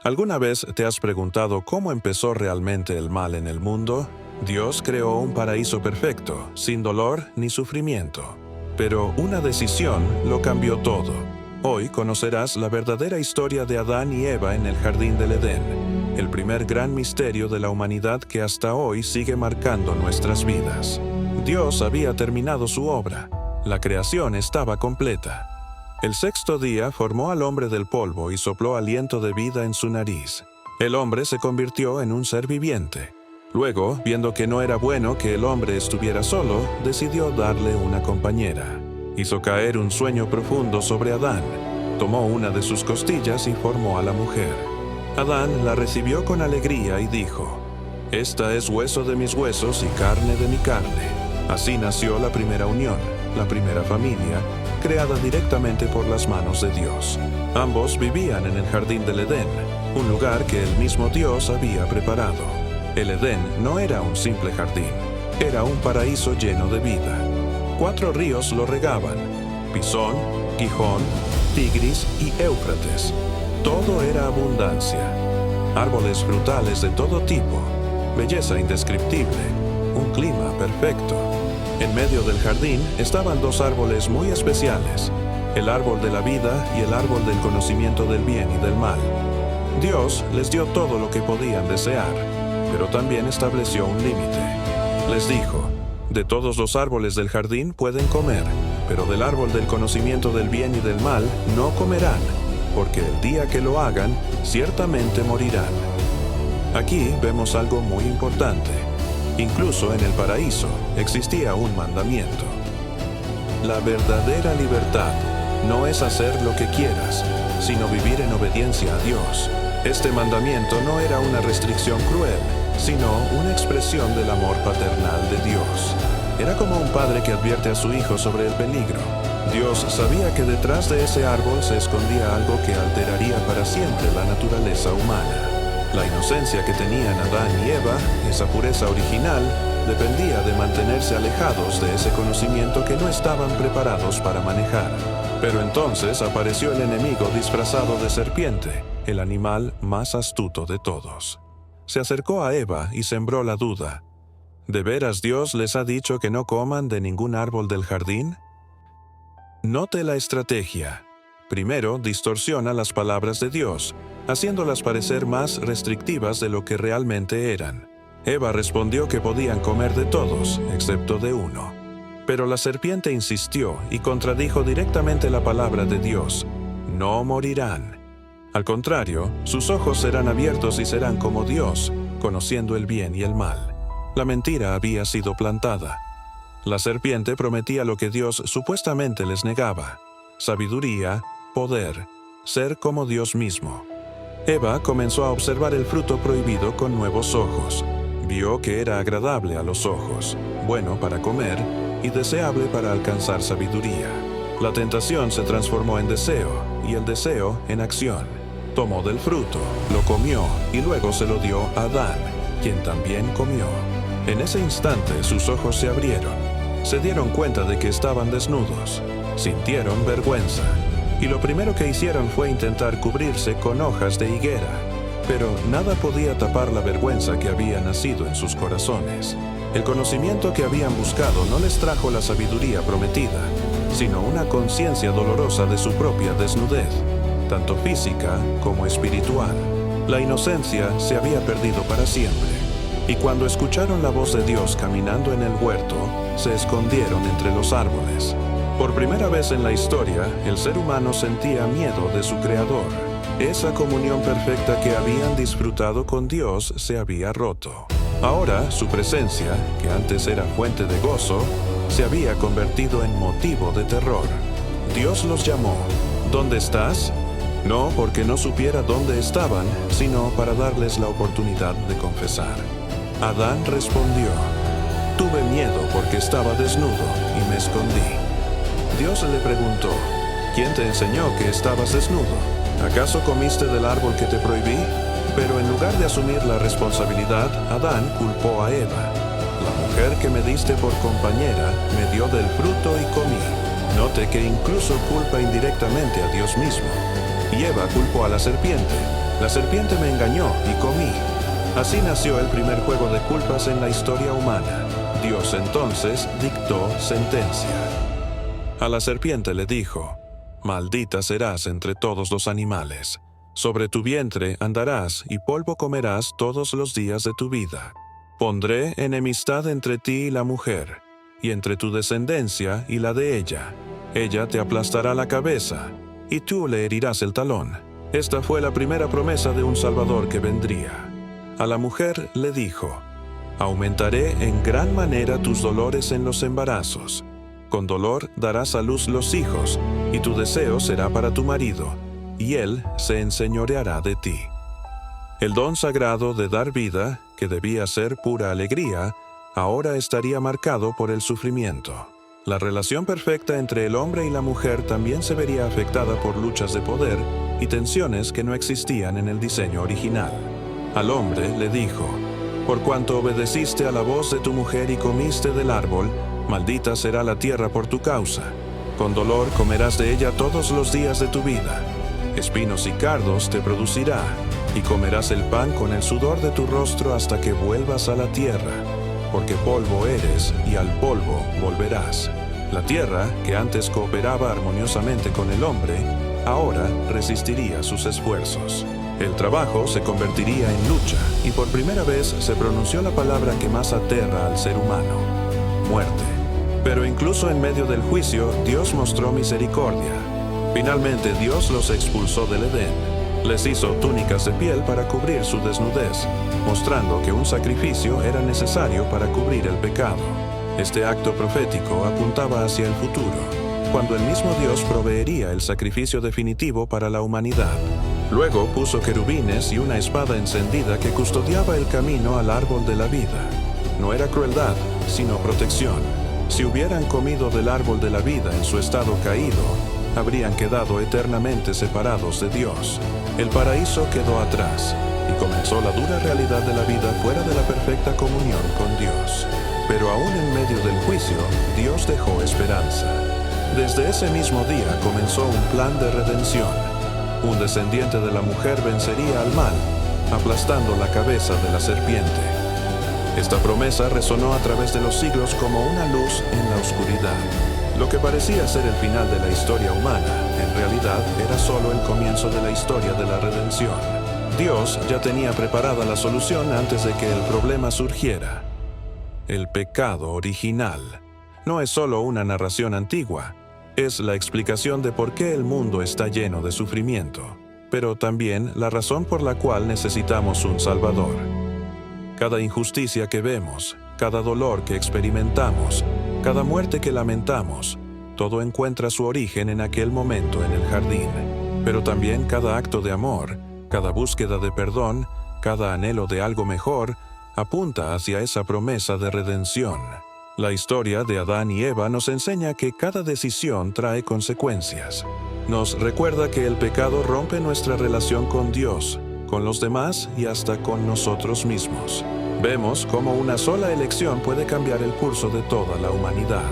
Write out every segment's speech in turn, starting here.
¿Alguna vez te has preguntado cómo empezó realmente el mal en el mundo? Dios creó un paraíso perfecto, sin dolor ni sufrimiento. Pero una decisión lo cambió todo. Hoy conocerás la verdadera historia de Adán y Eva en el Jardín del Edén, el primer gran misterio de la humanidad que hasta hoy sigue marcando nuestras vidas. Dios había terminado su obra. La creación estaba completa. El sexto día formó al hombre del polvo y sopló aliento de vida en su nariz. El hombre se convirtió en un ser viviente. Luego, viendo que no era bueno que el hombre estuviera solo, decidió darle una compañera. Hizo caer un sueño profundo sobre Adán. Tomó una de sus costillas y formó a la mujer. Adán la recibió con alegría y dijo: «Esta es hueso de mis huesos y carne de mi carne». Así nació la primera unión, la primera familia, creada directamente por las manos de Dios. Ambos vivían en el Jardín del Edén, un lugar que el mismo Dios había preparado. El Edén no era un simple jardín, era un paraíso lleno de vida. 4 ríos lo regaban: Pisón, Gihón, Tigris y Éufrates. Todo era abundancia. Árboles frutales de todo tipo, belleza indescriptible, un clima perfecto. En medio del jardín estaban 2 árboles muy especiales: el árbol de la vida y el árbol del conocimiento del bien y del mal. Dios les dio todo lo que podían desear, pero también estableció un límite. Les dijo: «De todos los árboles del jardín pueden comer, pero del árbol del conocimiento del bien y del mal no comerán, porque el día que lo hagan, ciertamente morirán». Aquí vemos algo muy importante. Incluso en el paraíso existía un mandamiento. La verdadera libertad no es hacer lo que quieras, sino vivir en obediencia a Dios. Este mandamiento no era una restricción cruel, sino una expresión del amor paternal de Dios. Era como un padre que advierte a su hijo sobre el peligro. Dios sabía que detrás de ese árbol se escondía algo que alteraría para siempre la naturaleza humana. La inocencia que tenían Adán y Eva, esa pureza original, dependía de mantenerse alejados de ese conocimiento que no estaban preparados para manejar. Pero entonces apareció el enemigo disfrazado de serpiente, el animal más astuto de todos. Se acercó a Eva y sembró la duda. ¿De veras Dios les ha dicho que no coman de ningún árbol del jardín? Note la estrategia. Primero, distorsiona las palabras de Dios, haciéndolas parecer más restrictivas de lo que realmente eran. Eva respondió que podían comer de todos, excepto de uno. Pero la serpiente insistió y contradijo directamente la palabra de Dios: «No morirán». Al contrario, sus ojos serán abiertos y serán como Dios, conociendo el bien y el mal. La mentira había sido plantada. La serpiente prometía lo que Dios supuestamente les negaba: sabiduría, poder, ser como Dios mismo. Eva comenzó a observar el fruto prohibido con nuevos ojos. Vio que era agradable a los ojos, bueno para comer y deseable para alcanzar sabiduría. La tentación se transformó en deseo y el deseo en acción. Tomó del fruto, lo comió y luego se lo dio a Adán, quien también comió. En ese instante sus ojos se abrieron. Se dieron cuenta de que estaban desnudos. Sintieron vergüenza. Y lo primero que hicieron fue intentar cubrirse con hojas de higuera. Pero nada podía tapar la vergüenza que había nacido en sus corazones. El conocimiento que habían buscado no les trajo la sabiduría prometida, sino una conciencia dolorosa de su propia desnudez, tanto física como espiritual. La inocencia se había perdido para siempre. Y cuando escucharon la voz de Dios caminando en el huerto, se escondieron entre los árboles. Por primera vez en la historia, el ser humano sentía miedo de su Creador. Esa comunión perfecta que habían disfrutado con Dios se había roto. Ahora, su presencia, que antes era fuente de gozo, se había convertido en motivo de terror. Dios los llamó. ¿Dónde estás? No porque no supiera dónde estaban, sino para darles la oportunidad de confesar. Adán respondió: «Tuve miedo porque estaba desnudo y me escondí». Dios le preguntó: «¿Quién te enseñó que estabas desnudo? ¿Acaso comiste del árbol que te prohibí?». Pero en lugar de asumir la responsabilidad, Adán culpó a Eva. «La mujer que me diste por compañera me dio del fruto y comí». Note que incluso culpa indirectamente a Dios mismo. Y Eva culpó a la serpiente. La serpiente me engañó y comí. Así nació el primer juego de culpas en la historia humana. Dios entonces dictó sentencia. A la serpiente le dijo: «Maldita serás entre todos los animales. Sobre tu vientre andarás y polvo comerás todos los días de tu vida. Pondré enemistad entre ti y la mujer, y entre tu descendencia y la de ella. Ella te aplastará la cabeza, y tú le herirás el talón». Esta fue la primera promesa de un Salvador que vendría. A la mujer le dijo: «Aumentaré en gran manera tus dolores en los embarazos. Con dolor darás a luz los hijos, y tu deseo será para tu marido, y él se enseñoreará de ti». El don sagrado de dar vida, que debía ser pura alegría, ahora estaría marcado por el sufrimiento. La relación perfecta entre el hombre y la mujer también se vería afectada por luchas de poder y tensiones que no existían en el diseño original. Al hombre le dijo: «Por cuanto obedeciste a la voz de tu mujer y comiste del árbol, maldita será la tierra por tu causa. Con dolor comerás de ella todos los días de tu vida. Espinos y cardos te producirá, y comerás el pan con el sudor de tu rostro hasta que vuelvas a la tierra, porque polvo eres y al polvo volverás». La tierra, que antes cooperaba armoniosamente con el hombre, ahora resistiría sus esfuerzos. El trabajo se convertiría en lucha, y por primera vez se pronunció la palabra que más aterra al ser humano: muerte. Pero incluso en medio del juicio, Dios mostró misericordia. Finalmente Dios los expulsó del Edén. Les hizo túnicas de piel para cubrir su desnudez, mostrando que un sacrificio era necesario para cubrir el pecado. Este acto profético apuntaba hacia el futuro, cuando el mismo Dios proveería el sacrificio definitivo para la humanidad. Luego puso querubines y una espada encendida que custodiaba el camino al árbol de la vida. No era crueldad, sino protección. Si hubieran comido del árbol de la vida en su estado caído, habrían quedado eternamente separados de Dios. El paraíso quedó atrás, y comenzó la dura realidad de la vida fuera de la perfecta comunión con Dios. Pero aún en medio del juicio, Dios dejó esperanza. Desde ese mismo día comenzó un plan de redención. Un descendiente de la mujer vencería al mal, aplastando la cabeza de la serpiente. Esta promesa resonó a través de los siglos como una luz en la oscuridad. Lo que parecía ser el final de la historia humana, en realidad era solo el comienzo de la historia de la redención. Dios ya tenía preparada la solución antes de que el problema surgiera. El pecado original no es solo una narración antigua, es la explicación de por qué el mundo está lleno de sufrimiento, pero también la razón por la cual necesitamos un Salvador. Cada injusticia que vemos, cada dolor que experimentamos, cada muerte que lamentamos, todo encuentra su origen en aquel momento en el jardín. Pero también cada acto de amor, cada búsqueda de perdón, cada anhelo de algo mejor, apunta hacia esa promesa de redención. La historia de Adán y Eva nos enseña que cada decisión trae consecuencias. Nos recuerda que el pecado rompe nuestra relación con Dios, con los demás y hasta con nosotros mismos. Vemos cómo una sola elección puede cambiar el curso de toda la humanidad.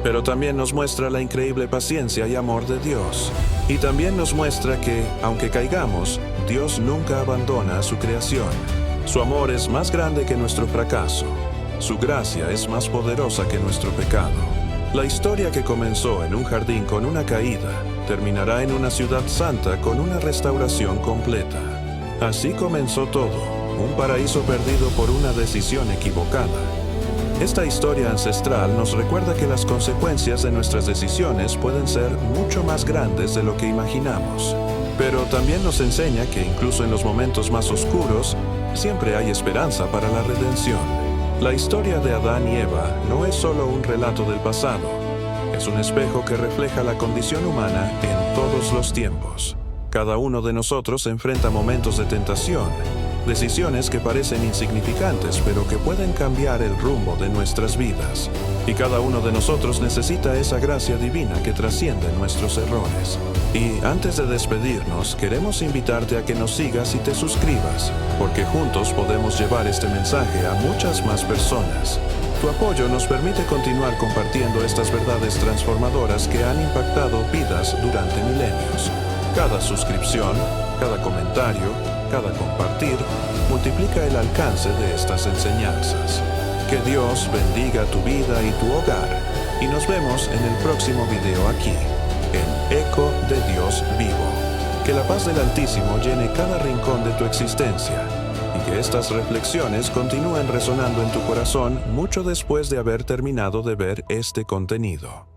Pero también nos muestra la increíble paciencia y amor de Dios. Y también nos muestra que, aunque caigamos, Dios nunca abandona a su creación. Su amor es más grande que nuestro fracaso. Su gracia es más poderosa que nuestro pecado. La historia que comenzó en un jardín con una caída, terminará en una ciudad santa con una restauración completa. Así comenzó todo, un paraíso perdido por una decisión equivocada. Esta historia ancestral nos recuerda que las consecuencias de nuestras decisiones pueden ser mucho más grandes de lo que imaginamos. Pero también nos enseña que incluso en los momentos más oscuros, siempre hay esperanza para la redención. La historia de Adán y Eva no es solo un relato del pasado, es un espejo que refleja la condición humana en todos los tiempos. Cada uno de nosotros enfrenta momentos de tentación, decisiones que parecen insignificantes pero que pueden cambiar el rumbo de nuestras vidas. Y cada uno de nosotros necesita esa gracia divina que trasciende nuestros errores. Y antes de despedirnos, queremos invitarte a que nos sigas y te suscribas, porque juntos podemos llevar este mensaje a muchas más personas. Tu apoyo nos permite continuar compartiendo estas verdades transformadoras que han impactado vidas durante milenios. Cada suscripción, cada comentario, cada compartir, multiplica el alcance de estas enseñanzas. Que Dios bendiga tu vida y tu hogar, y nos vemos en el próximo video aquí, en Eco de Dios Vivo. Que la paz del Altísimo llene cada rincón de tu existencia, y que estas reflexiones continúen resonando en tu corazón mucho después de haber terminado de ver este contenido.